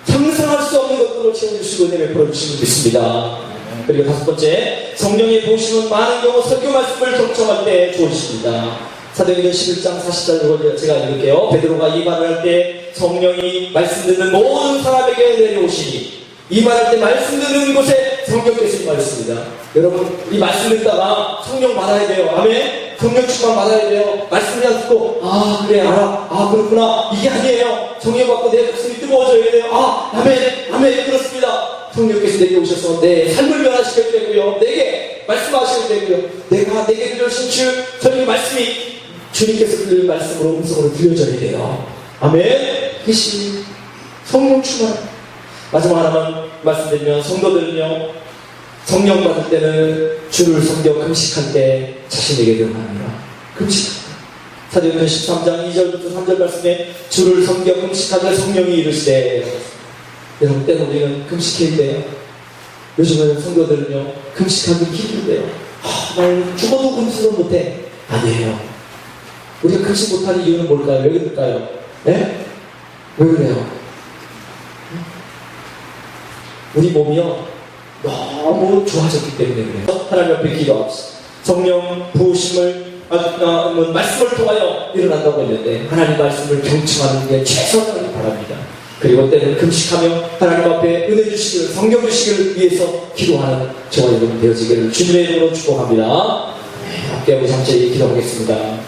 상상할 수 없는 것들로 채워주시고 은혜 베풀어주시고 있습니다. 그리고 5번째 성령의 부으심은 많은 경우 설교 말씀을 경청할 때 좋으십니다. 사도행전 11장 40절 제가 읽을게요. 베드로가 이 말을 할 때 성령이 말씀 듣는 모든 사람에게 내려오시니 이 말할 때 말씀 듣는 곳에 성령께서 임하였습니다. 여러분 이 말씀 듣다가 성령 받아야 돼요. 아멘. 성령 충만 받아야 돼요. 말씀을 안 듣고 그래 알아 그렇구나 이게 아니에요. 성령 받고 내 가슴이 뜨거워져야 돼요. 아멘 그렇습니다. 성령께서 내게 오셔서 내 삶을 변화시켜야 되고요. 내게 말씀하셔야 되고요. 내게 들려주신 저희 말씀이 주님께서 들린 말씀으로 음성으로 들려져야 돼요. 아멘. 이것이 성령 충만. 마지막 하나만 말씀드리면 성도들은요 성령 받을 때는 주를 섬겨 금식할 때 자신에게 드러납니다. 금식할 때 사도행전 13장 2절부터 3절 말씀에 주를 섬겨 금식하되 성령이 이르시되 여러분 때는 우리는 금식해야 돼요. 요즘에는 성도들은요 금식하기 힘든데요. 난 죽어도 금식을 못해. 아니에요. 우리가 금식 못하는 이유는 뭘까요? 왜 그럴까요? 네? 왜 그래요? 우리 몸이요 너무 좋아졌기 때문에 그래요. 하나님 앞에 기도합시다. 성령 부으심을 말씀을 통하여 일어난다고 했는데 하나님 말씀을 경청하는 게 최선을 바랍니다. 그리고 때는 금식하며 하나님 앞에 은혜 주시기를 성경 주시기를 위해서 기도하는 저와 여러분 되어지기를 주님의 이름으로 축복합니다. 함께 우리 잠시 기도하겠습니다.